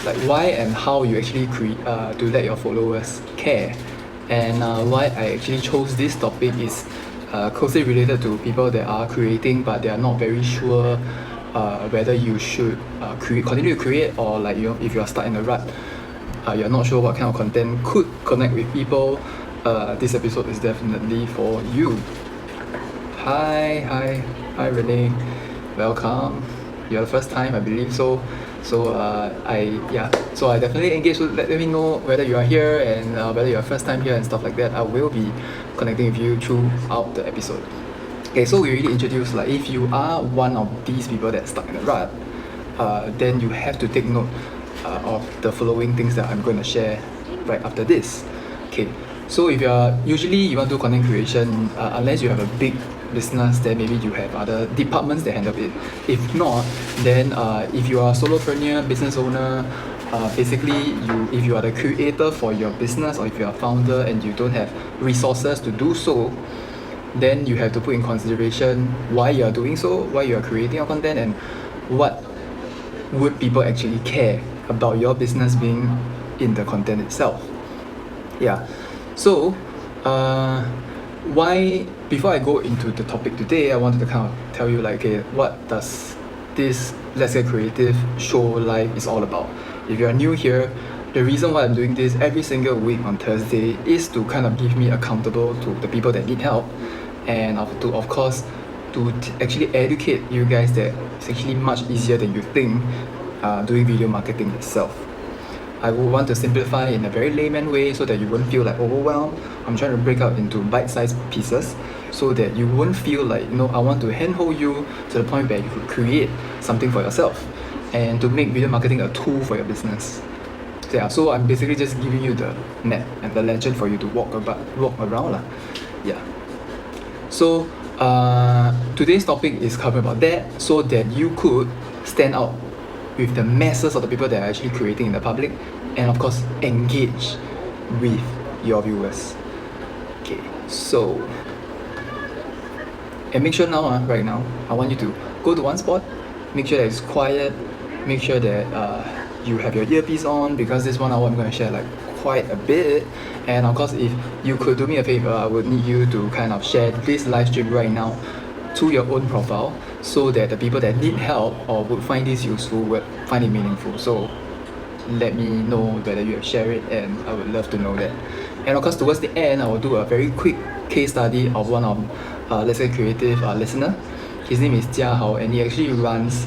like why and how you actually to let your followers care. And why I actually chose this topic is closely related to people that are creating but they are not very sure whether you should continue to create, or like if you are stuck in a rut, you're not sure what kind of content could connect with people. This episode is definitely for you. Hi Renee, welcome. You're the first time, I believe so. So I definitely engage. Let me know whether you are here and whether you're first time here and stuff like that. I will be connecting with you throughout the episode. Okay, so we already introduced, like, if you are one of these people that's stuck in a rut, then you have to take note of the following things that I'm going to share right after this. Okay, so if you want to do content creation, unless you have a big business, then maybe you have other departments that handle it. If not, then if you are a solopreneur, business owner, basically if you are the creator for your business, or if you are a founder and you don't have resources to do so, then you have to put in consideration why you are doing so, why you are creating your content, and what would people actually care about your business being in the content itself. Yeah, so why, before I go into the topic today, I wanted to kind of tell you, like, okay, what does this Let's Get Creative show live is all about. If you're new here, the reason why I'm doing this every single week on Thursday is to kind of give me accountable to the people that need help, and of course to actually educate you guys that it's actually much easier than you think doing video marketing itself. I would want to simplify in a very layman way so that you won't feel like overwhelmed. I'm trying to break out into bite-sized pieces so that you won't feel like, I want to handhold you to the point where you could create something for yourself and to make video marketing a tool for your business. So I'm basically just giving you the map and the legend for you to walk around lah. Yeah. So today's topic is covering about that, so that you could stand out with the masses of the people that are actually creating in the public, and of course engage with your viewers. Okay, so, and make sure now, right now, I want you to go to one spot, make sure that it's quiet, make sure that you have your earpiece on, because this 1 hour I'm going to share like quite a bit. And of course, if you could do me a favor, I would need you to kind of share this live stream right now to your own profile, so that the people that need help or would find this useful would find it meaningful. So let me know whether you have shared it, and I would love to know that. And of course, towards the end, I will do a very quick case study of one of Let's Get Creative listener. His name is Jia Hao, and he actually runs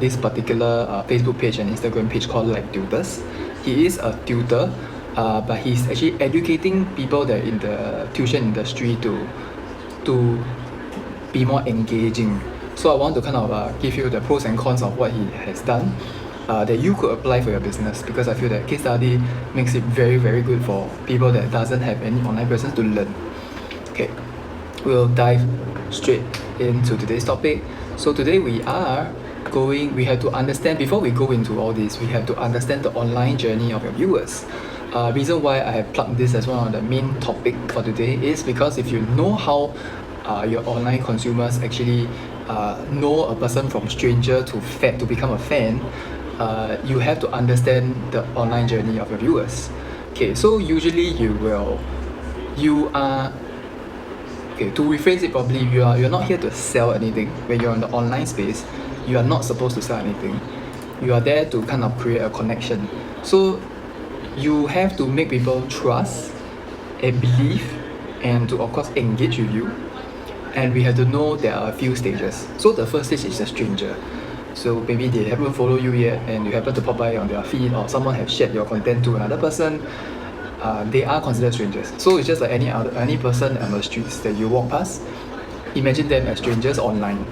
this particular Facebook page and Instagram page called Like Tutors. He is a tutor, but he's actually educating people that are in the tuition industry to be more engaging. So I want to kind of give you the pros and cons of what he has done that you could apply for your business, because I feel that case study makes it very, very good for people that doesn't have any online presence to learn. Okay, we'll dive straight into today's topic. So today we have to understand, before we go into all this, we have to understand the online journey of your viewers. Reason why I have plugged this as one of the main topic for today is because if you know how your online consumers actually know a person from stranger to become a fan, you have to understand the online journey of your viewers. Okay, so usually to rephrase it properly, you're not here to sell anything. When you're in the online space, you are not supposed to sell anything. You are there to kind of create a connection. So you have to make people trust and believe, and to of course engage with you. And we have to know there are a few stages. So the first stage is a stranger. So maybe they haven't followed you yet, and you happen to pop by on their feed, or someone has shared your content to another person. They are considered strangers. So it's just like any person on the streets that you walk past. Imagine them as strangers online.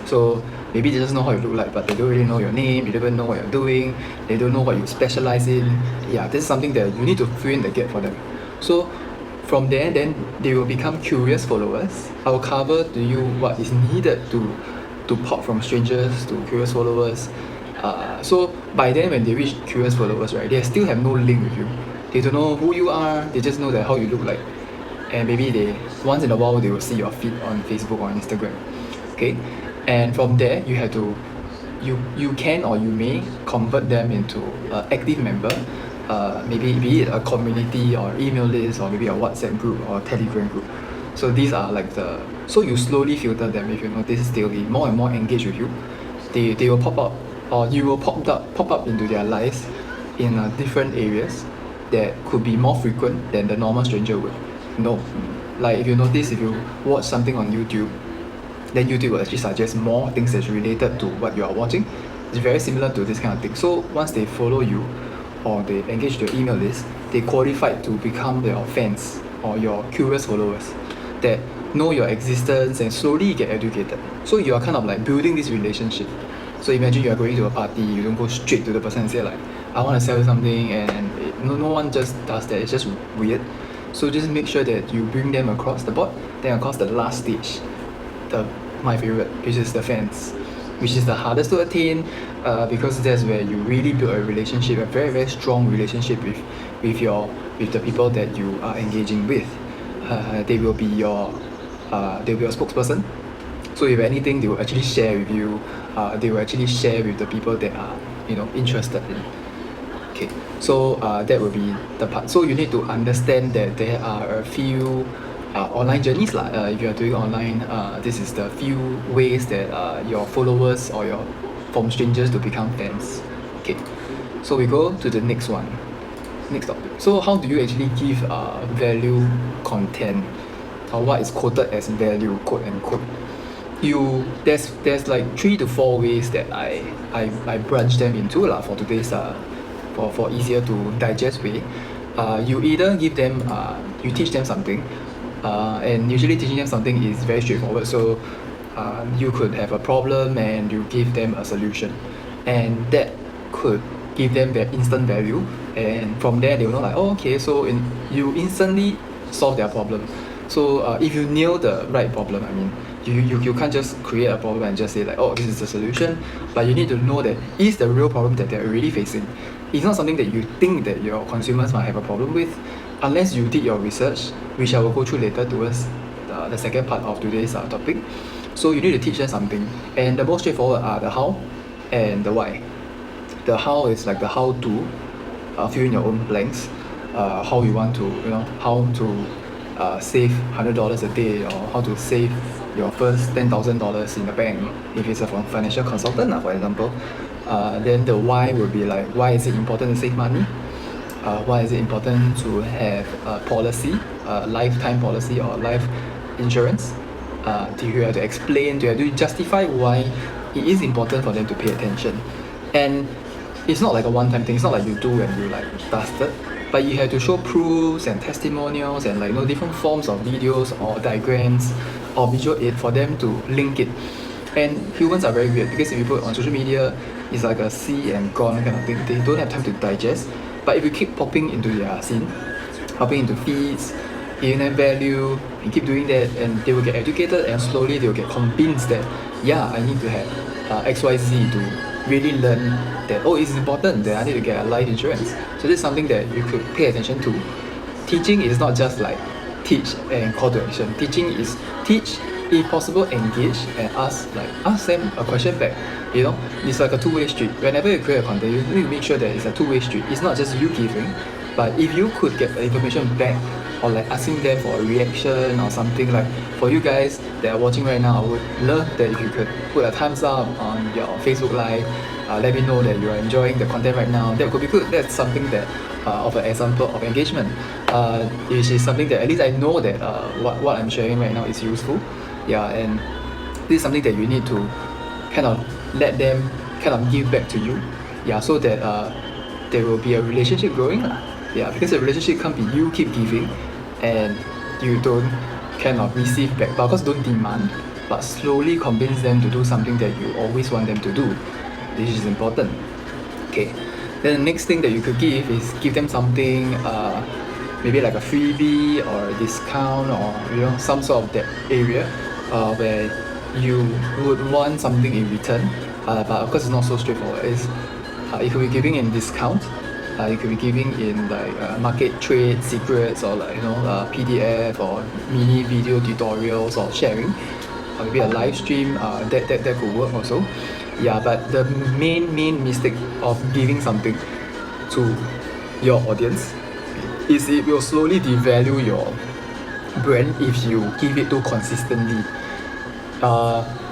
So maybe they just know how you look like, but they don't really know your name, they don't even know what you're doing, they don't know what you specialize in. Yeah, this is something that you need to fill in the gap for them. So from there, then they will become curious followers. I will cover to you what is needed to pop from strangers to curious followers. So by then, when they reach curious followers, right, they still have no link with you. They don't know who you are, they just know that how you look like. And maybe once in a while, they will see your feed on Facebook or Instagram. Okay, and from there, you have to you can or you may convert them into an active member, maybe be it a community or email list or maybe a WhatsApp group or Telegram group. So these are like so you slowly filter them. If you notice, they'll be more and more engaged with you. They will pop up, or you will pop up into their lives in different areas that could be more frequent than the normal stranger would. No, like if you notice, if you watch something on YouTube, then YouTube will actually suggest more things that's related to what you are watching. It's very similar to this kind of thing. So once they follow you or they engage your email list, they qualify to become your fans or your curious followers that know your existence and slowly get educated. So you are kind of like building this relationship. So imagine you are going to a party, you don't go straight to the person and say like, I want to sell you something, and no one just does that. It's just weird. So just make sure that you bring them across the board. Then across the last stage, my favorite, which is the fans, which is the hardest to attain, because that's where you really build a relationship, a very very strong relationship with the people that you are engaging with. They will be your spokesperson. So if anything, they will actually share with you. They will actually share with the people that are interested in. Okay, so that will be the part. So you need to understand that there are a few online journeys lah. If you are doing online, this is the few ways that your followers or from strangers to become fans. Okay, so we go to the next one. Next topic. So how do you actually give value content, or what is quoted as value, quote unquote? There's like 3 to 4 ways that I branch them into lah for today's for easier to digest way. You either give them you teach them something, and usually teaching them something is very straightforward. So you could have a problem and you give them a solution, and that could give them their instant value, and from there they will know like, oh okay, so you instantly solve their problem. So if you nail the right problem, I mean, you can't just create a problem and just say like, oh, this is the solution, but you need to know that is the real problem that they're really facing. It's not something that you think that your consumers might have a problem with, unless you did your research, which I will go through later towards the second part of today's topic. So you need to teach them something, and the most straightforward are the how and the why. The how is like the how to, fill in your own blanks, how you want to, how to save $100 a day, or how to save your first $10,000 in the bank if it's a financial consultant, for example. Then the why will be like, why is it important to save money? Why is it important to have a policy, a lifetime policy or life insurance? Do you have to explain, do you have to justify why it is important for them to pay attention? And it's not like a one-time thing. It's not like you do and you like dusted, but you have to show proofs and testimonials and like different forms of videos or diagrams or visual aid for them to link it. And humans are very weird, because if you put on social media, it's like a see and gone kind of thing. They don't have time to digest. But if you keep popping into their scene, popping into feeds, giving them value, and keep doing that, and they will get educated, and slowly they will get convinced that, yeah, I need to have XYZ to really learn that, oh, it's important that I need to get a life insurance. So this is something that you could pay attention to. Teaching is not just like teach and call to action. Teaching is teach, if possible engage, and ask them a question back. It's like a two-way street. Whenever you create a content, you need to make sure that it's a two-way street. It's not just you giving, but if you could get the information back, or like asking them for a reaction or something, like for you guys that are watching right now, I would love that if you could put a thumbs up on your Facebook Live, let me know that you are enjoying the content right now. That could be good. That's something that of an example of engagement, which is something that at least I know that what I'm sharing right now is useful. Yeah, and this is something that you need to kind of let them kind of give back to you. Yeah, so that there will be a relationship growing. Yeah, because a relationship can't be you keep giving and you don't kind of receive back. But of course, don't demand, but slowly convince them to do something that you always want them to do. This is important. Okay, then the next thing that you could give is give them something, maybe like a freebie or a discount, or some sort of that area where you would want something in return. But of course, it's not so straightforward. You could be giving in discount. You could be giving in like market trade secrets, or like PDF or mini video tutorials, or sharing, or maybe a live stream. That could work also. Yeah, but the main mistake of giving something to your audience is it will slowly devalue your brand if you give it too consistently.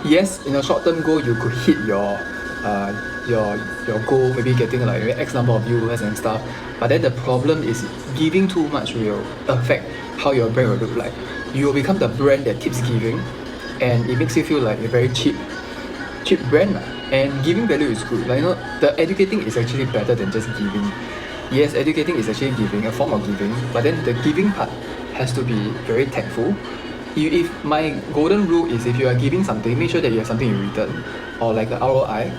Yes, in a short-term goal, you could hit uh, your goal, maybe getting like X number of viewers and stuff. But then the problem is giving too much will affect how your brand will look like. You will become the brand that keeps giving, and it makes you feel like a very cheap brand. And giving value is good. Like, the educating is actually better than just giving. Yes, educating is actually giving, a form of giving, but then the giving part has to be very tactful. If my golden rule is if you are giving something, make sure that you have something in return, or like a ROI,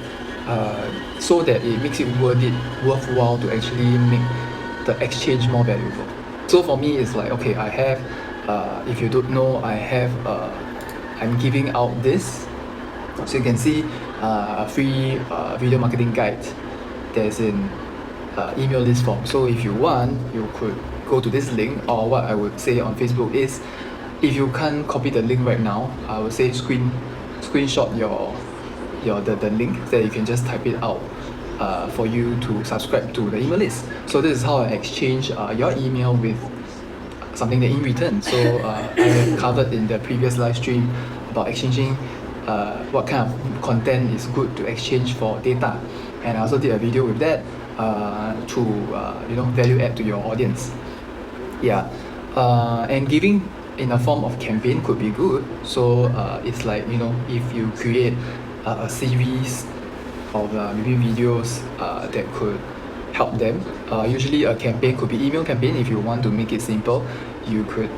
so that it makes it worthwhile to actually make the exchange more valuable. So for me, it's like, okay, I have, if you don't know, I'm giving out this. So you can see a free video marketing guide that's in email list form. So if you want, you could go to this link, or what I would say on Facebook is, if you can't copy the link right now, I would say screenshot the link, so that you can just type it out for you to subscribe to the email list. So this is how I exchange your email with something that in return. So I have covered in the previous live stream about exchanging what kind of content is good to exchange for data, and I also did a video with that to value add to your audience. Yeah, and giving in a form of campaign could be good. So it's like, if you create a series of maybe videos that could help them. Usually a campaign could be email campaign. If you want to make it simple, you could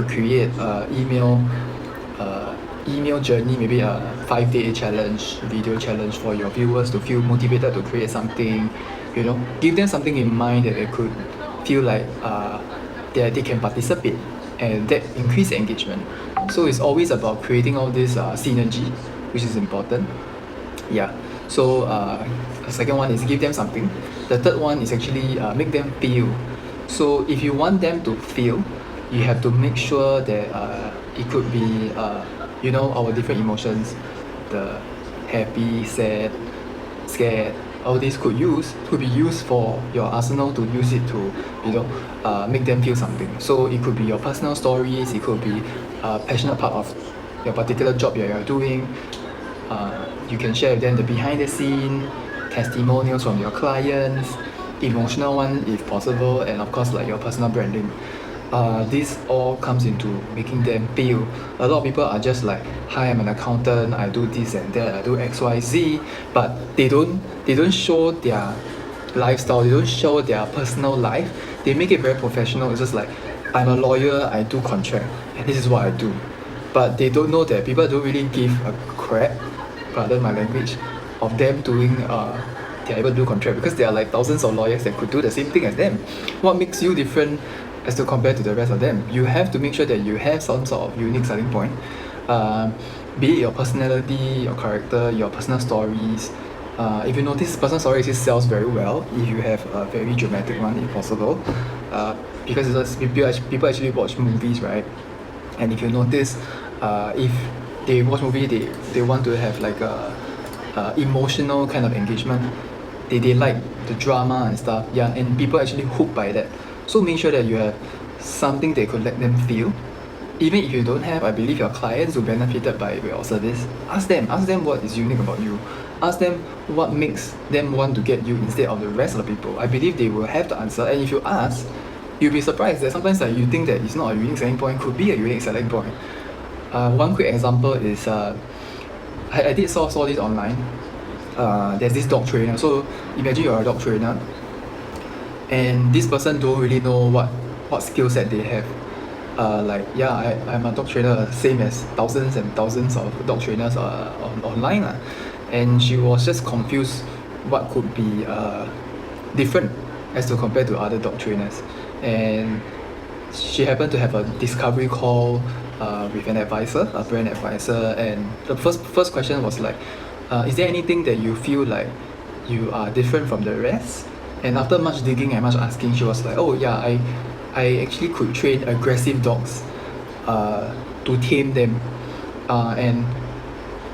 create email journey, maybe a 5-day challenge, video challenge for your viewers to feel motivated to create something. Give them something in mind that they could feel like they can participate, and that increase engagement. So it's always about creating all this synergy, which is important. Yeah. So the second one is give them something. The third one is actually make them feel. So if you want them to feel, you have to make sure that it could be our different emotions, the happy, sad, scared. All these could be used for your arsenal to use it to make them feel something. So it could be your personal stories, it could be a passionate part of your particular job you're doing. You can share with them the behind the scene, testimonials from your clients, emotional one if possible, and of course like your personal branding. This all comes into making them feel. A lot of people are just like, hi, I'm an accountant, I do this and that, I do XYZ, but they don't show their lifestyle, they don't show their personal life. They make it very professional. It's just like, I'm a lawyer, I do contract, and this is what I do. But they don't know that people don't really give a crap, pardon my language, of them doing they're able to do contract, because there are like thousands of lawyers that could do the same thing as them. What makes you different as to compare to the rest of them? You have to make sure that you have some sort of unique selling point, be it your personality, your character, your personal stories. If you notice, personal stories sells very well if you have a very dramatic one, if possible, because people actually watch movies, right? And if you notice, if they watch movie, they want to have like a emotional kind of engagement. They like the drama and stuff. Yeah, and people actually hooked by that. So make sure that you have something that could let them feel. Even if you don't have, I believe your clients will benefited by your service. Ask them what is unique about you. Ask them what makes them want to get you instead of the rest of the people. I believe they will have the answer. And if you ask, you'll be surprised that sometimes you think that it's not a unique selling point, could be a unique selling point. One quick example is I did saw this online. There's this dog trainer. So imagine you're a dog trainer, and this person don't really know what skill set they have. I'm a dog trainer, same as thousands and thousands of dog trainers online. And she was just confused what could be different as to compare to other dog trainers. And she happened to have a discovery call with an advisor, a brand advisor, and the first question was like, is there anything that you feel like you are different from the rest? And after much digging and much asking, she was like, oh yeah, I actually could train aggressive dogs to tame them. And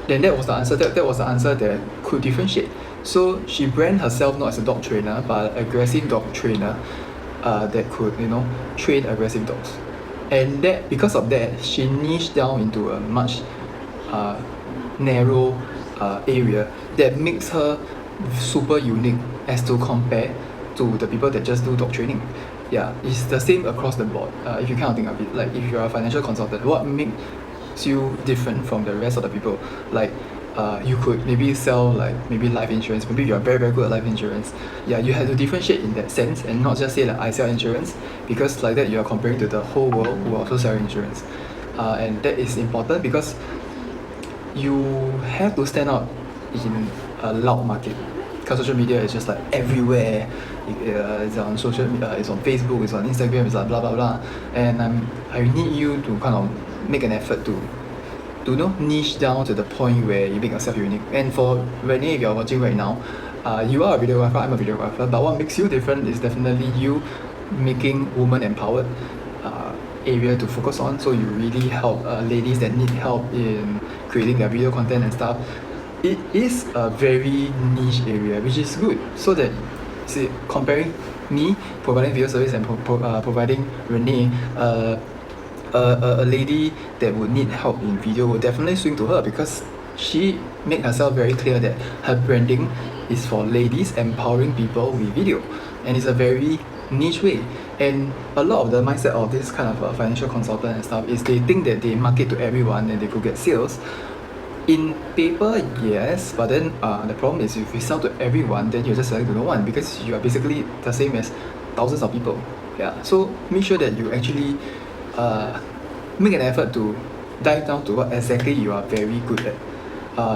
then that was the answer. That was the answer that could differentiate. So she brand herself not as a dog trainer, but an aggressive dog trainer that could, train aggressive dogs. And that because of that, she niched down into a much narrow area that makes her super unique as to compare to the people that just do dog training. Yeah, it's the same across the board. If you kind of think of it, like if you're a financial consultant, what makes you different from the rest of the people? Like you could maybe sell like maybe life insurance. Maybe you're very very good at life insurance. Yeah, you have to differentiate in that sense and not just say like I sell insurance, because like that you are comparing to the whole world who also sell insurance. And that is important because you have to stand out in a loud market, because social media is just like everywhere. It's on social media, it's on Facebook, it's on Instagram, it's like blah blah blah. And I need you to kind of make an effort to niche down to the point where you make yourself unique. And for Renee, if you're watching right now, you are a videographer, I'm a videographer, but what makes you different is definitely you making woman empowered area to focus on. So you really help ladies that need help in creating their video content and stuff. It is a very niche area, which is good, so that see, comparing me providing video service and providing Renee a lady that would need help in video will definitely swing to her, because she made herself very clear that her branding is for ladies empowering people with video, and it's a very niche way. And a lot of the mindset of this kind of financial consultant and stuff is they think that they market to everyone and they could get sales. In paper, yes, but then the problem is if you sell to everyone, then you're just selling to no one, because you are basically the same as thousands of people. Yeah, so make sure that you actually make an effort to dive down to what exactly you are very good at,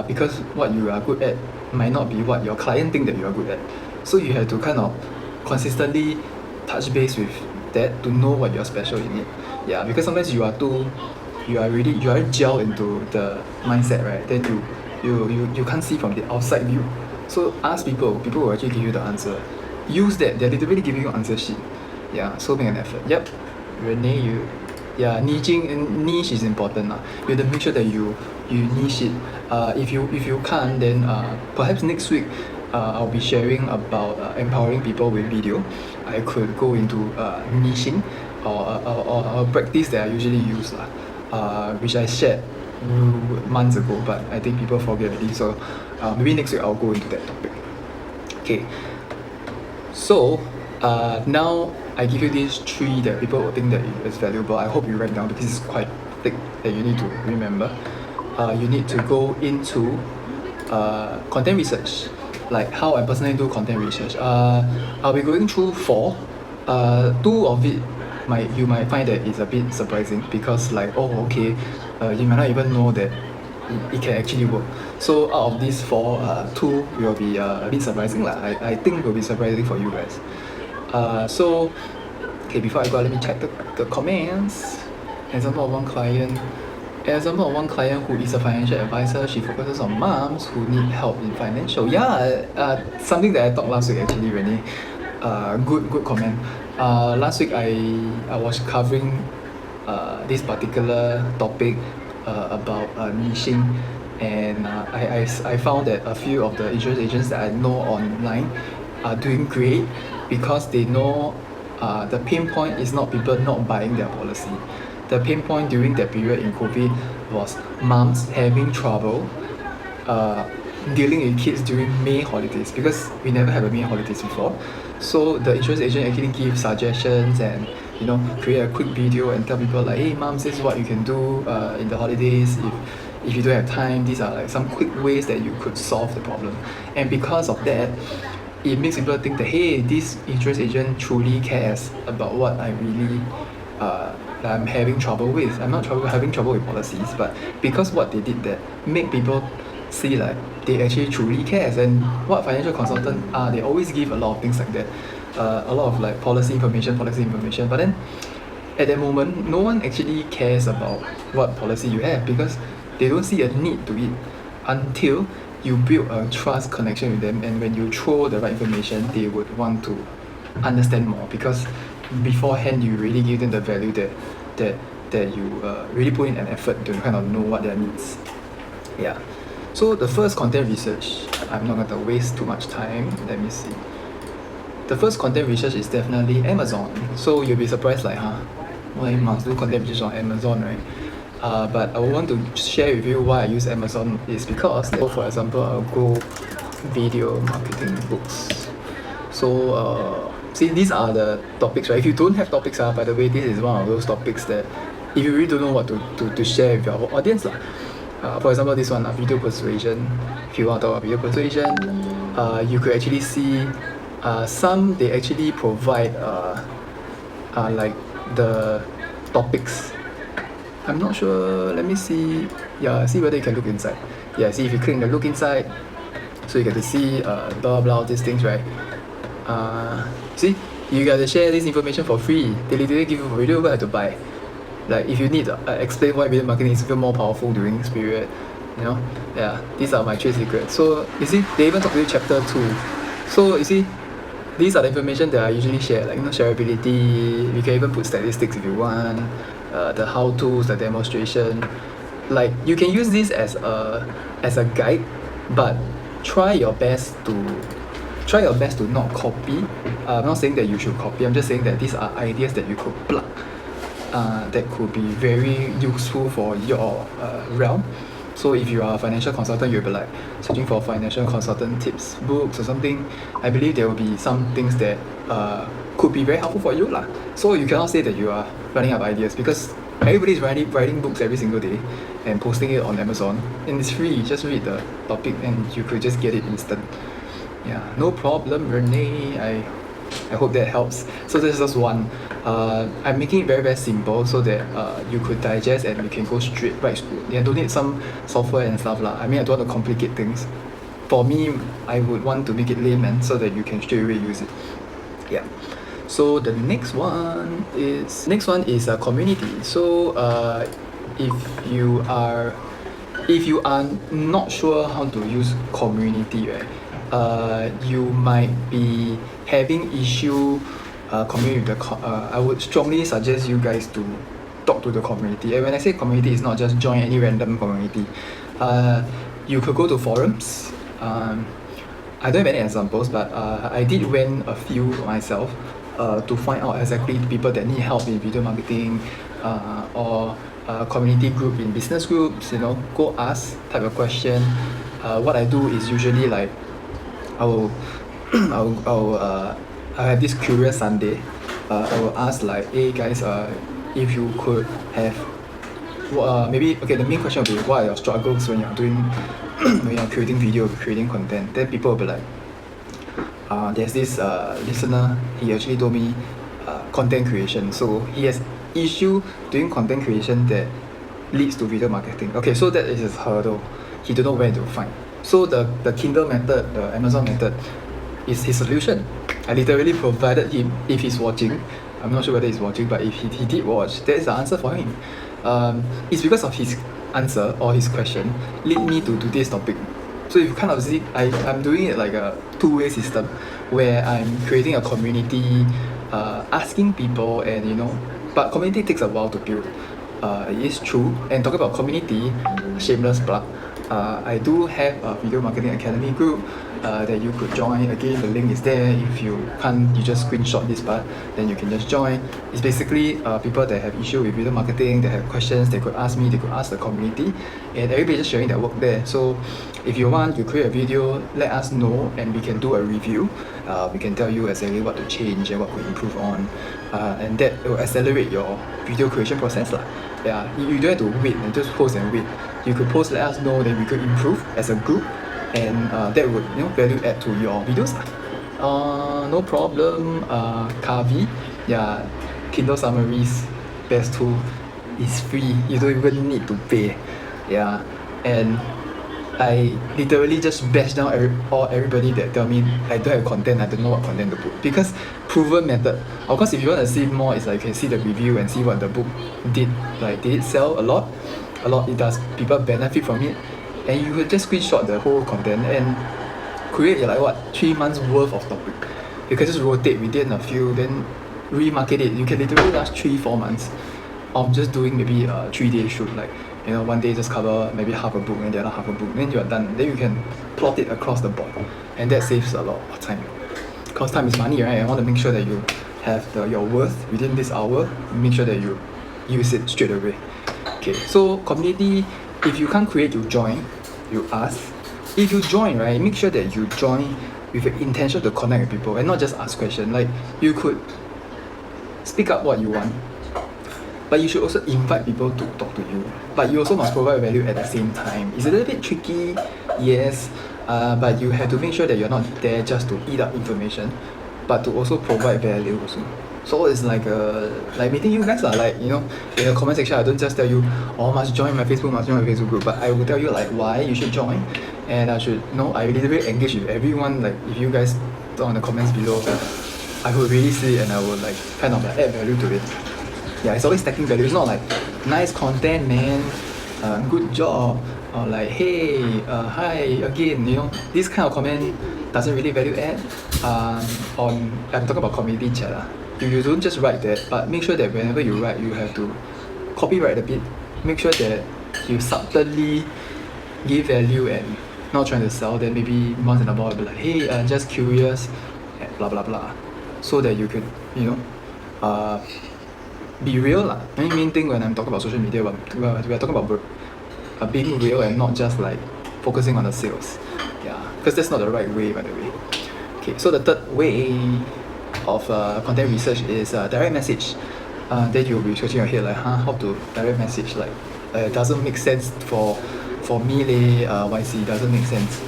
because what you are good at might not be what your client think that you are good at. So you have to kind of consistently touch base with that to know what you're special in it. Yeah, because sometimes you are gel into the mindset, right? Then you can't see from the outside view. So ask people will actually give you the answer. Use that, they're literally giving you answer sheet. Yeah, so make an effort. Yep, Renee, niche is important. You have to make sure that you niche it. If you can't, then perhaps next week I'll be sharing about empowering people with video. I could go into niching or a practice that I usually use, which I shared months ago, but I think people forget already. So maybe next week I'll go into that topic. Okay. So now I give you these 3 that people will think that is valuable. I hope you write down, because it's quite thick that you need to remember. You need to go into content research, like how I personally do content research. I'll be going through 4. 2 of it you might find that it's a bit surprising, because like, oh okay, you might not even know that it can actually work. So out of these 4, 2 will be a bit surprising. I think will be surprising for you guys. So okay, before I go, let me check the comments. Example of one client who is a financial advisor. She focuses on moms who need help in financial. Yeah, something that I talked last week actually, Renee. Good comment. Last week I was covering this particular topic about niching, and I found that a few of the insurance agents that I know online are doing great, because they know the pain point is not people not buying their policy. The pain point during that period in COVID was moms having trouble dealing with kids during May holidays, because we never had a May holidays before. So the insurance agent actually give suggestions and create a quick video and tell people like, hey moms, this is what you can do in the holidays. If you don't have time, these are like some quick ways that you could solve the problem. And because of that, it makes people think that, hey, this insurance agent truly cares about what I really I'm having trouble with. I'm not having trouble with policies, but because what they did that make people see like they actually truly cares. And what financial consultants are, they always give a lot of things like that, a lot of like policy information, but then at that moment no one actually cares about what policy you have, because they don't see a need to it until you build a trust connection with them, and when you throw the right information, they would want to understand more, because beforehand you really give them the value that you really put in an effort to kind of know what their needs. Yeah. So the first content research I'm not going to waste too much time. Let me see. The first content research is definitely Amazon. So you'll be surprised like, why you must do content research on Amazon, right? But I want to share with you why I use Amazon is because, for example, I'll go video marketing books. So see, these are the topics, right? If you don't have topics, by the way, this is one of those topics that if you really don't know what to share with your audience, for example, this one, video persuasion. If you want to talk about video persuasion, you could actually see some they actually provide like the topics. I'm not sure. Let me see. Yeah, see whether you can look inside. Yeah, see if you click the look inside, so you get to see blah blah these things, right? See, you got to share this information for free. They literally give you for free. You don't have to buy. Like if you need to explain why video marketing is even more powerful during this period, you know, yeah, these are my trade secrets. So you see, they even talk to you chapter 2. So you see, these are the information that I usually share, like shareability. You can even put statistics if you want, the how-tos, the demonstration. Like you can use this as a guide, but try your best to not copy. I'm not saying that you should copy. I'm just saying that these are ideas that you could plug. That could be very useful for your realm. So if you are a financial consultant, you'll be like searching for financial consultant tips, books or something. I believe there will be some things that could be very helpful for you lah. So you cannot say that you are running out of ideas because everybody is writing books every single day and posting it on Amazon, and it's free. Just read the topic and you could just get it instant. Yeah, no problem, Renee. I hope that helps. So this is just one. I'm making it very very simple so that you could digest and you can go straight right through. Yeah, don't need some software and stuff lah. I mean, I don't want to complicate things. For me, I would want to make it layman so that you can straight away use it. Yeah. So the next one is a community. So if you are not sure how to use community, right? You might be having issue communicating with the I would strongly suggest you guys to talk to the community. And when I say community, it's not just join any random community. You could go to forums. I don't have any examples, but I did went a few myself to find out exactly the people that need help in video marketing or community group in business groups. You know, go ask type of question. What I do is usually like I have this curious Sunday. I will ask like, hey guys, if you could have maybe okay, the main question will be what are your struggles when you're doing when you're creating video, creating content. Then people will be like, there's this listener, he actually told me content creation. So he has issue doing content creation that leads to video marketing. Okay, so that is his hurdle. He don't know where to find. So the Kindle method, the Amazon method is his solution. I literally provided him, if he's watching, I'm not sure whether he's watching, but if he did watch, that is the answer for him. It's because of his answer or his question lead me to today's topic. So if you kind of see, I'm doing it like a two-way system where I'm creating a community, asking people, and you know, but community takes a while to build. It is true. And talking about community, shameless plug, I do have a Video Marketing Academy group that you could join. Again, the link is there. If you can't, you just screenshot this part, then you can just join. It's basically people that have issue with video marketing, that have questions, they could ask me, they could ask the community, and everybody just sharing their work there. So if you want to create a video, let us know and we can do a review. We can tell you exactly what to change and what to improve on, and that will accelerate your video creation process lah. Yeah, you don't have to wait and just post and wait. You could post, let us know, then we could improve as a group, and that would, you know, value add to your videos lah. No problem. Kavi, yeah, Kindle summaries, best tool, is free. You don't even need to pay. Yeah, and I literally just bash down everybody that tell me I don't have content, I don't know what content to put, because proven method. Of course, if you want to see more, it's like you can see the review and see what the book did. Like, did it sell a lot? A lot it does. People benefit from it, and you could just screenshot the whole content and create like what 3 months worth of topic. You can just rotate within a few, then remarket it. You can literally last 3-4 months of just doing maybe a 3-day shoot. Like, You know, one day just cover maybe half a book and the other half a book, then you're done. Then you can plot it across the board, and that saves a lot of time. Because time is money, right? I want to make sure that you have your worth within this hour. Make sure that you use it straight away. Okay, so community, if you can't create, you join, you ask. If you join, right, make sure that you join with the intention to connect with people and not just ask questions. Like, you could speak up what you want, but you should also invite people to talk to you. But you also must provide value at the same time. It's a little bit tricky, yes, but you have to make sure that you're not there just to eat up information, but to also provide value also. So it's like meeting you guys, like, you know, in the comment section, I don't just tell you, oh, must join my Facebook group, but I will tell you like why you should join, and I should, you know, I literally engage with everyone. Like, if you guys talk in the comments below, I would really see it, and I would like kind of like add value to it. Yeah, it's always stacking value. It's not like nice content, man, good job, or like, hey, hi again. You know, this kind of comment doesn't really value add. I'm talking about community chat. You don't just write that, but make sure that whenever you write, you have to copyright a bit. Make sure that you subtly give value and not trying to sell. Then maybe once in a while, be like, hey, just curious, blah blah blah, so that you could, you know, be real lah. Main thing when I'm talking about social media, we are talking about being real and not just like focusing on the sales. Yeah, because that's not the right way, by the way. Okay, so the third way of content research is direct message. Then you'll be scratching your head like, how to direct message? Like, it doesn't make sense for me, YC, doesn't make sense.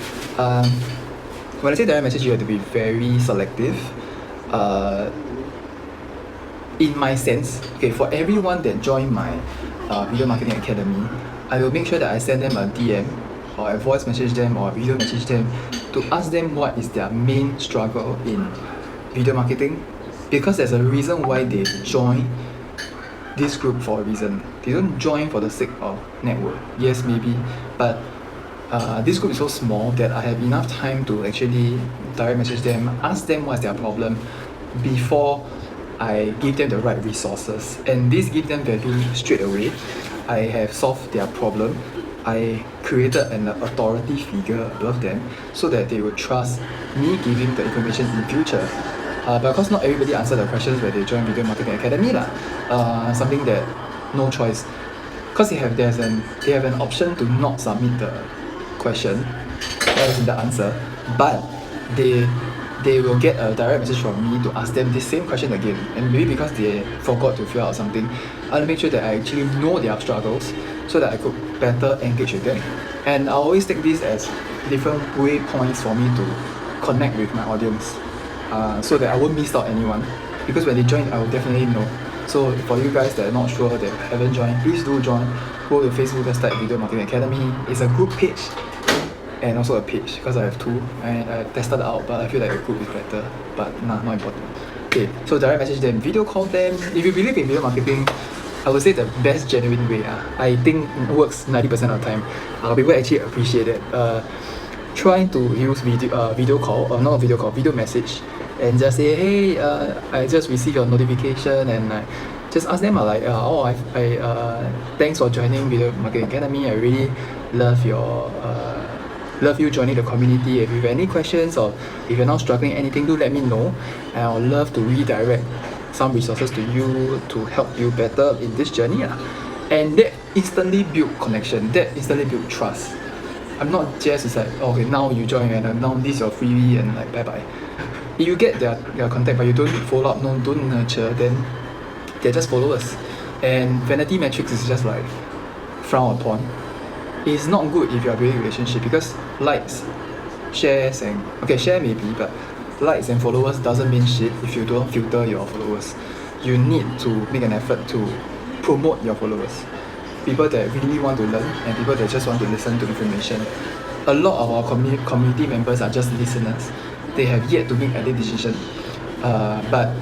When I say direct message, you have to be very selective. In my sense, okay, for everyone that join my video marketing academy, I will make sure that I send them a DM, or I voice message them, or video message them to ask them what is their main struggle in video marketing, because there's a reason why they join this group. For a reason. They don't join for the sake of network. Yes, maybe, but this group is so small that I have enough time to actually direct message them, ask them what's their problem before I give them the right resources, and this gives them value straight away. I have solved their problem. I created an authority figure above them so that they would trust me giving the information in future. Because not everybody answer the questions when they join Video Marketing Academy lah. Something that no choice. Because they have an option to not submit the question, as in the answer, but they will get a direct message from me to ask them the same question again. And maybe because they forgot to fill out something, I'll make sure that I actually know their struggles so that I could better engage with them. And I always take this as different waypoints for me to connect with my audience, so that I won't miss out anyone. Because when they join, I will definitely know. So for you guys that are not sure, that haven't joined, please do join. Go to Facebook # Video Marketing Academy. It's a group page and also a page, because I have two, and I tested it out, but I feel like a group is better, but not important. Okay, so direct message them, video call them. If you believe in video marketing, I would say the best genuine way, I think works 90% of the time. People actually appreciate it. Trying to use video call, or not video call, video message, and just say, hey, I just received your notification, and just ask them like, thanks for joining Video Marketing Academy. I really love you joining the community. If you have any questions, or if you're not struggling anything, do let me know, and I would love to redirect some resources to you to help you better in this journey. And that instantly build connection, that instantly build trust. I'm not just it's like, okay, now you join and now this is your freebie and like bye bye. If you get their contact but you don't follow up, don't nurture, then they're just followers. And vanity metrics is just like frowned upon. It's not good if you're building a relationship, because likes, shares, and share maybe, but likes and followers doesn't mean shit if you don't filter your followers. You need to make an effort to promote your followers. People that really want to learn and people that just want to listen to information. A lot of our community members are just listeners. They have yet to make any decision. But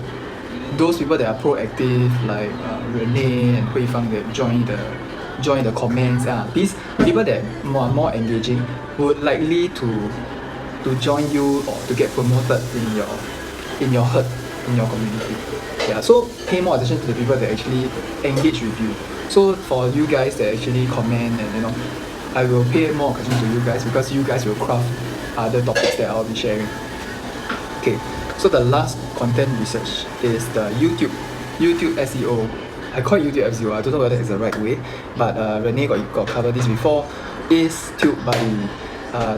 those people that are proactive, like Renee and Hui Fang, that join the comments, these people that are more engaging would likely to join you or to get promoted in your herd, in your community. Yeah, so pay more attention to the people that actually engage with you. So for you guys that actually comment, and I will pay more attention to you guys because you guys will craft other topics that I'll be sharing. Okay, so the last content research is the YouTube SEO. I call it YouTube SEO. I don't know whether it's the right way, but Renee got covered this before. Is TubeBuddy.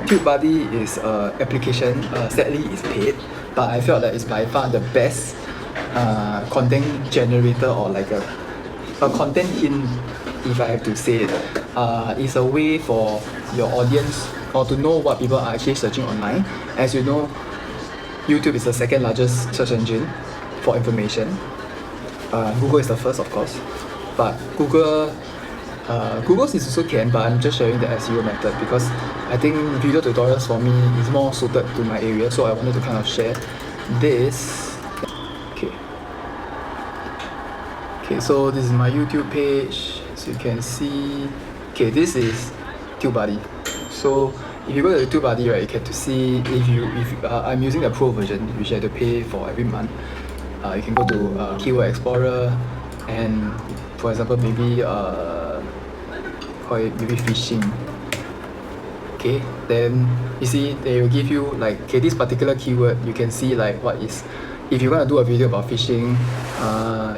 TubeBuddy is an application. Sadly, it's paid, but I felt that it's by far the best content generator, or like a content hint, if I have to say it. It's a way for your audience or to know what people are actually searching online. As you know, YouTube is the second largest search engine for information. Google is the first, of course, but Google's is also can, but I'm just sharing the SEO method because I think video tutorials for me is more suited to my area, so I wanted to kind of share this. Okay, so this is my YouTube page, so you can see. Okay, this is TubeBuddy. So if you go to TubeBuddy, right, you get to see if I'm using the Pro version, which I have to pay for every month. You can go to Keyword Explorer, and for example, maybe maybe fishing. Okay, then you see they will give you like, okay, this particular keyword, you can see like what is, if you're gonna do a video about fishing,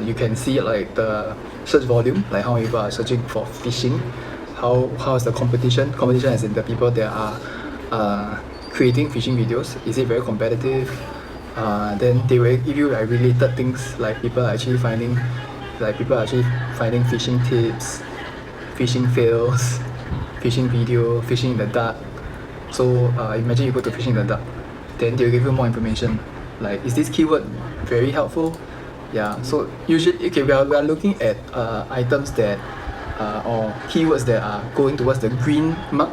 you can see like the search volume, like how many people are searching for fishing, how is the competition as in the people that are creating fishing videos, is it very competitive? Then they will give you like related things, like people are actually finding fishing tips, fishing fails, fishing video, fishing in the dark. So imagine you go to fishing in the dark, then they'll give you more information, like, is this keyword very helpful? Yeah, so usually, okay, we are looking at items that or keywords that are going towards the green mark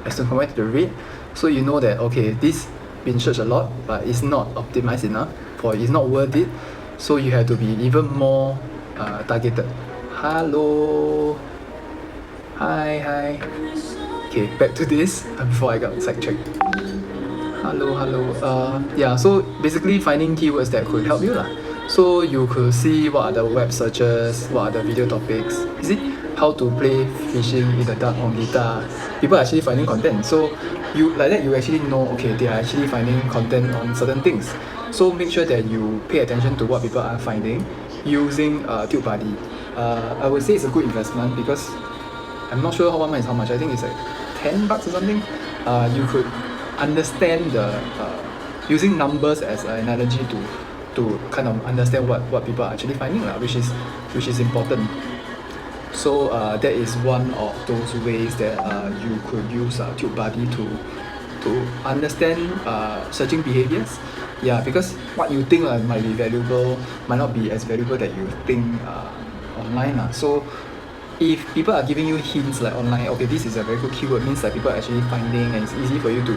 as compared to the red. So you know that, okay, this been searched a lot, but it's not optimized enough, for it's not worth it. So you have to be even more targeted. Hello, hi. Okay, back to this before I got sidetracked. Hello. Yeah, so basically finding keywords that could help you lah. So you could see what are the web searches, what are the video topics. Is it how to play fishing in the dark on guitar? People are actually finding content. So you like that, you actually know, okay, they are actually finding content on certain things. So make sure that you pay attention to what people are finding using TubeBuddy. I would say it's a good investment because I'm not sure how one month is how much. I think it's like $10 or something. You could understand the using numbers as an analogy to kind of understand what people are actually finding, which is important. So that is one of those ways that you could use TubeBuddy to understand searching behaviors. Yeah, because what you think might be valuable might not be as valuable that you think online. So if people are giving you hints like online, okay, this is a very good keyword, means that people are actually finding and it's easy for you to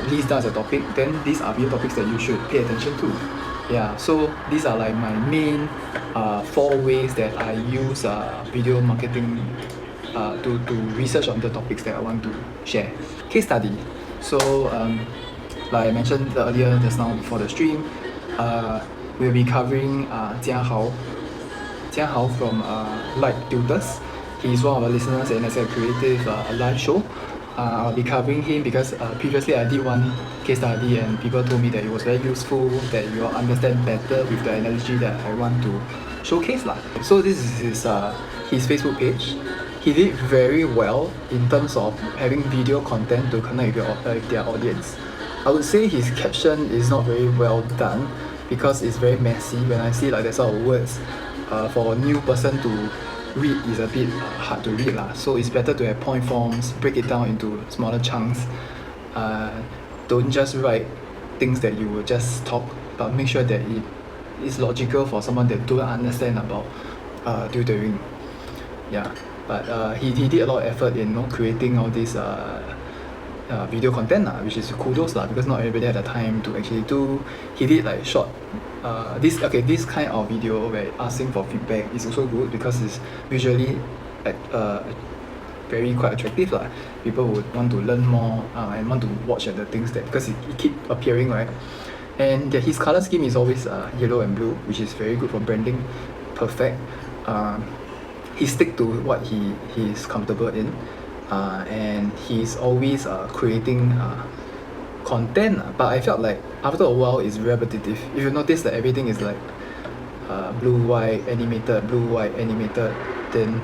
list down as a topic, then these are video topics that you should pay attention to. Yeah, so these are like my main 4 ways that I use video marketing to research on the topics that I want to share. Case study. So like I mentioned earlier just now before the stream, we'll be covering Jiahao from Light Tutors. He's one of our listeners and as a creative live show. I'll be covering him because previously I did one case study and people told me that it was very useful, that you all understand better with the analogy that I want to showcase lah. So this is his Facebook page. He did very well in terms of having video content to connect with their audience. I would say his caption is not very well done because it's very messy. When I see like that sort of words, for a new person to read is a bit hard to read lah. So it's better to have point forms, break it down into smaller chunks. Don't just write things that you will just talk, but make sure that it is logical for someone that don't understand about tutoring. Yeah, but he did a lot of effort in creating all this video content which is kudos because not everybody had the time to actually do. He did like short this kind of video where asking for feedback is also good because it's visually very quite attractive lah. People would want to learn more and want to watch the things that, because it keep appearing, right? And his color scheme is always yellow and blue, which is very good for branding. Perfect. he stick to what he's comfortable in, and he's always creating content. But I felt like after a while it's repetitive. If you notice that everything is like blue white animated, then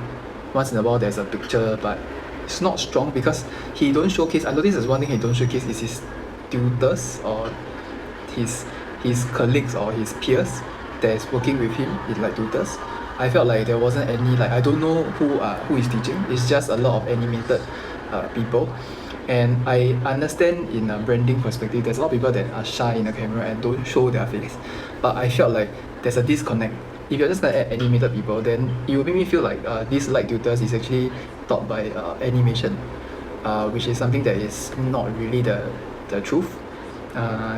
once in a while there's a picture, but it's not strong because he don't showcase. I noticed there's one thing he don't showcase is his tutors or his colleagues or his peers that is working with him in like tutors. I felt like there wasn't any, like I don't know who is teaching. It's just a lot of animated people. And I understand in a branding perspective, there's a lot of people that are shy in the camera and don't show their face. But I felt like there's a disconnect. If you're just gonna add animated people, then it will make me feel like this light tutors is actually taught by animation, which is something that is not really the truth,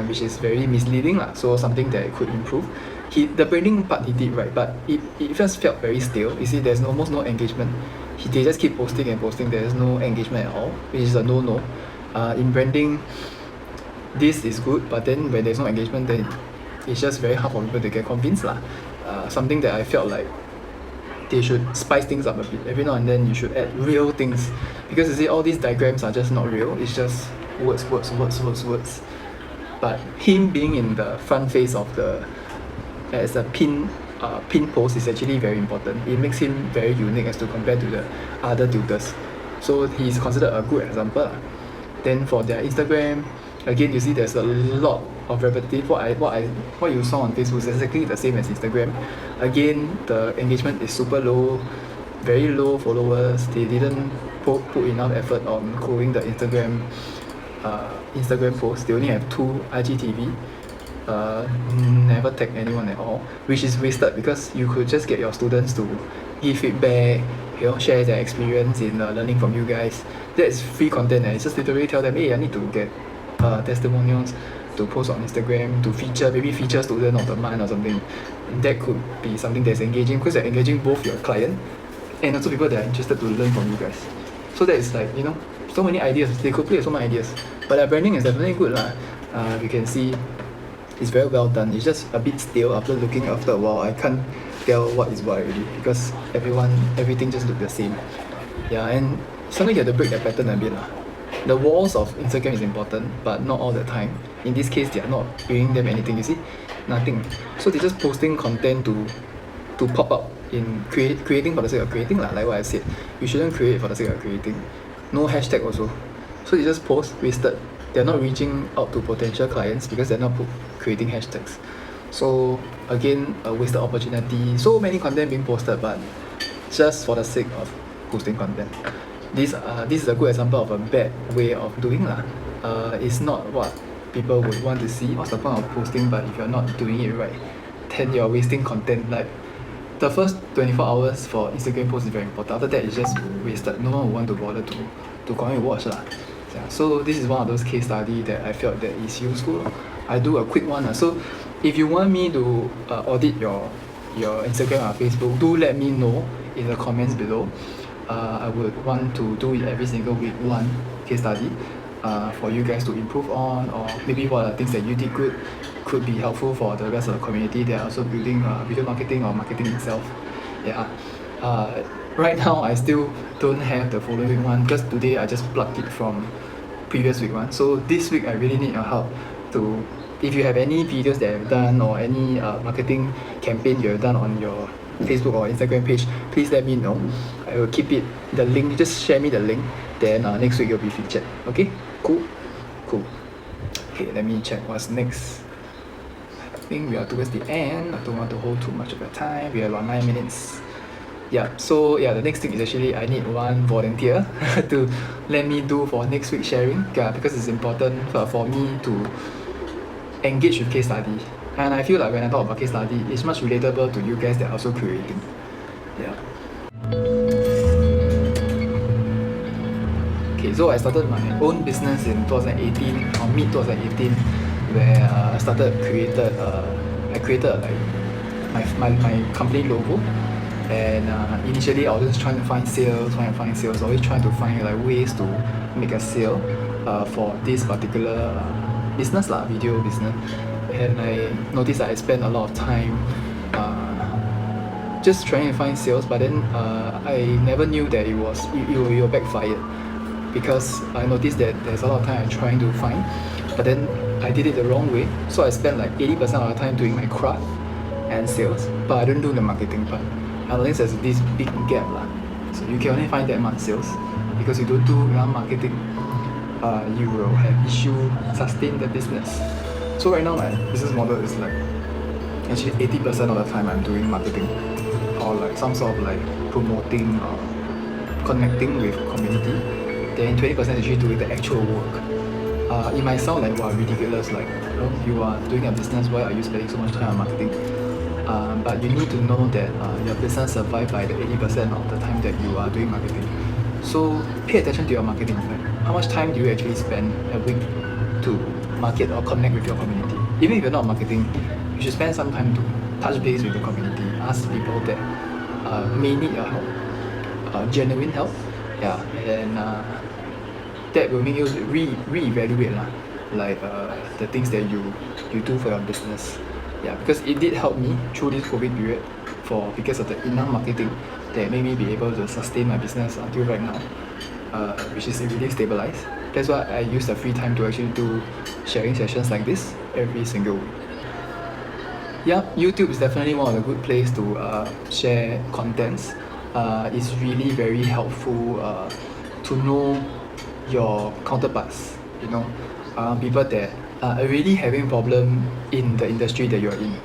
which is very misleading lah. So something that could improve. The branding part he did right, but it just felt very stale. You see, there's almost no engagement. They just keep posting and posting. There's no engagement at all, which is a no-no. In branding, this is good, but then when there's no engagement, then it's just very hard for people to get convinced lah. Something that I felt like they should spice things up a bit. Every now and then you should add real things, because you see all these diagrams are just not real. It's just words. But him being in the front face of the as a pin post is actually very important. It makes him very unique as to compare to the other tutors. So he's considered a good example. Then for their Instagram, again you see there's a lot of repetitive. What you saw on Facebook is exactly the same as Instagram. Again, the engagement is super low, very low followers. They didn't put enough effort on growing the Instagram post. They only have 2 IGTV. Never tag anyone at all, which is wasted because you could just get your students to give feedback, share their experience in learning from you guys. That's free content, and it's just literally tell them, hey, I need to get testimonials to post on Instagram, to feature student of the month or something. And that could be something that's engaging, because you're engaging both your client and also people that are interested to learn from you guys. So that is like, so many ideas. They could play with so many ideas, but their branding is definitely good lah. You can see it's very well done. It's just a bit stale after a while. I can't tell what is what already because everything just look the same. Yeah, and sometimes you have to break that pattern a bit lah. The walls of Instagram is important, but not all the time. In this case, they are not giving them anything. You see, nothing. So they're just posting content to pop up in creating for the sake of creating lah. Like what I said, you shouldn't create for the sake of creating. No hashtag also. So they just post wasted. They're not reaching out to potential clients because they're not creating hashtags. So again, a wasted opportunity. So many content being posted, but just for the sake of posting content. This is a good example of a bad way of doing lah. It's not what people would want to see. What's the point of posting? But if you're not doing it right, then you're wasting content. Like the first 24 hours for Instagram post is very important. After that, it's just wasted. No one will want to bother to continue to watch lah. Yeah, so this is one of those case study that I felt that is useful. I do a quick one. So if you want me to audit your Instagram or Facebook, do let me know in the comments below. I would want to do it every single week, one case study for you guys to improve on, or maybe what are things that you did good could be helpful for the rest of the community that are also building video marketing or marketing itself. Yeah. Right now I still don't have the following one because today I just plugged it from previous week one. So this week I really need your help to, if you have any videos that I've done or any marketing campaign you have done on your Facebook or Instagram page, please let me know. I will keep it, the link, just share me the link, then next week you'll be featured. Okay, cool. Okay, let me check what's next. I think we are towards the end. I don't want to hold too much of your time. We have about 9 minutes. Yeah, so yeah, the next thing is actually I need one volunteer to let me do for next week sharing, because it's important for me to engage with case study. And I feel like when I talk about case study, it's much relatable to you guys that are also creating. Yeah. Okay, so I started my own business in 2018 or mid 2018, where I created like my company logo. And initially I was just trying to find sales, always trying to find like ways to make a sale for this particular business lah, video business. And I noticed that I spent a lot of time just trying to find sales, but then I never knew that it will backfire, because I noticed that there's a lot of time I'm trying to find, but then I did it the wrong way. So I spent like 80% of the time doing my craft and sales, but I don't do the marketing part. I noticed there's this big gap lah. So you can only find that much sales because you don't do enough marketing. You will have issue sustain the business. So right now my business model is like actually 80% of the time I'm doing marketing, or like some sort of like promoting or connecting with community. Then 20% is actually doing the actual work. It might sound like wow, ridiculous, like you are doing a business, why are you spending so much time on marketing? But you need to know that your business survives by the 80% of the time that you are doing marketing. So pay attention to your marketing. Like how much time do you actually spend a week to market or connect with your community? Even if you're not marketing, you should spend some time to touch base with the community, ask people that may need your help, genuine help. Yeah, and that will make you re-evaluate like the things that you do for your business. Yeah, because it did help me through this COVID period because of the enough marketing that made me be able to sustain my business until right now, which is really stabilized. That's why I use the free time to actually do sharing sessions like this every single week. Yeah, YouTube is definitely one of the good place to share contents. It's really very helpful to know your counterparts, people that are already having problem in the industry that you're in,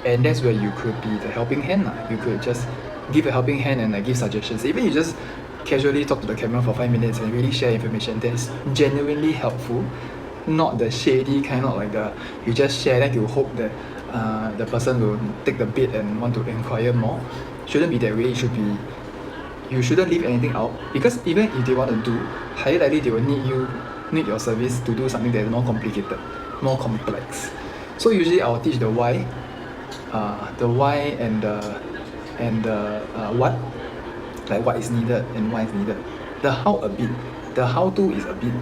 and that's where you could be the helping hand. You could just give a helping hand and give suggestions. Even you just casually talk to the camera for 5 minutes and really share information that is genuinely helpful, not the shady kind of like you just share then you hope that the person will take the bait and want to inquire more. Shouldn't be that way. You shouldn't leave anything out, because even if they want to do, highly likely they will need your service to do something that is more complicated, more complex. So usually I'll teach the why and the what, like what is needed and why is needed. The how a bit. The how to is a bit.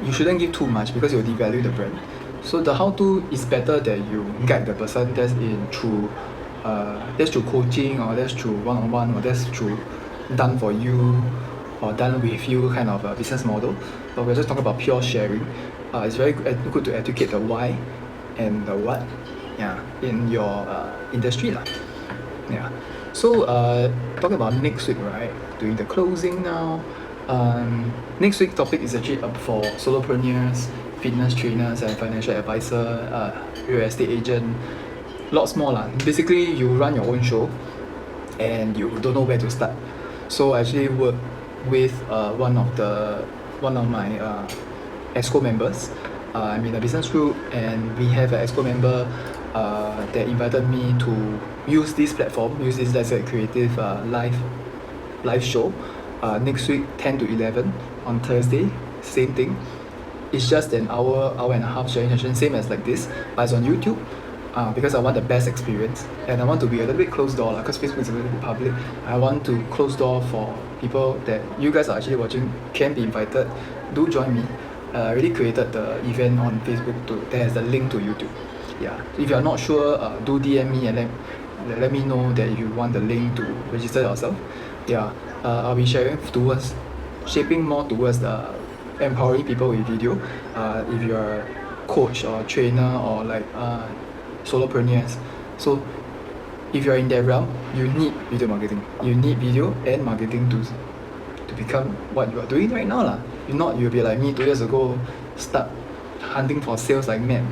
You shouldn't give too much because you'll devalue the brand. So the how to is better that you guide the person. That's through coaching, or that's through one-on-one, or that's through done for you or done with you kind of a business model. But we're just talking about pure sharing. It's very good to educate the why and the what, in your industry lah. Yeah. So talking about next week, right? Doing the closing now. Next week topic is actually for solopreneurs, fitness trainers, and financial advisor, real estate agent. Lots more lah. Basically, you run your own show and you don't know where to start. So I actually work with one of my EXCO members. I'm in a business group, and we have an EXCO member that invited me to use this platform, use this as a creative live show next week 10 to 11 on Thursday. Same thing. It's just an hour and a half sharing session, same as like this, but it's on YouTube. Because I want the best experience, and I want to be a little bit closed door because Facebook is a little bit public. I want to close door for people that you guys are actually watching, can be invited. Do join me. I already created the event on Facebook that has the link to YouTube. Yeah, if you are not sure, do DM me and let me know that you want the link to register yourself. Yeah, I'll be shaping more towards the empowering people with video. If you're a coach or trainer or like solopreneurs, so if you're in that realm, you need video marketing. You need video and marketing to become what you are doing right now lah. If not, you'll be like me 2 years ago, start hunting for sales like mad.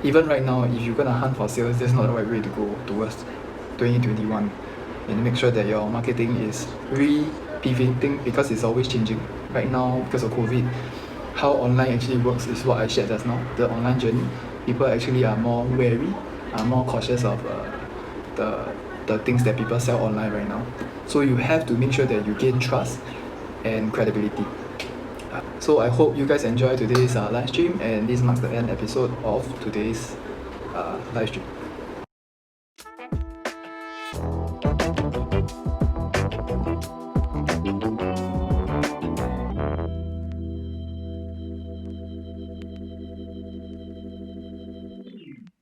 Even right now, if you're gonna hunt for sales, that's not the right way to go towards 2021. And make sure that your marketing is pivoting, because it's always changing. Right now, because of COVID, how online actually works is what I shared just now. The online journey, people actually are more wary, are more cautious of the things that people sell online right now. So you have to make sure that you gain trust and credibility. So I hope you guys enjoy today's live stream, and this marks the end episode of today's live stream.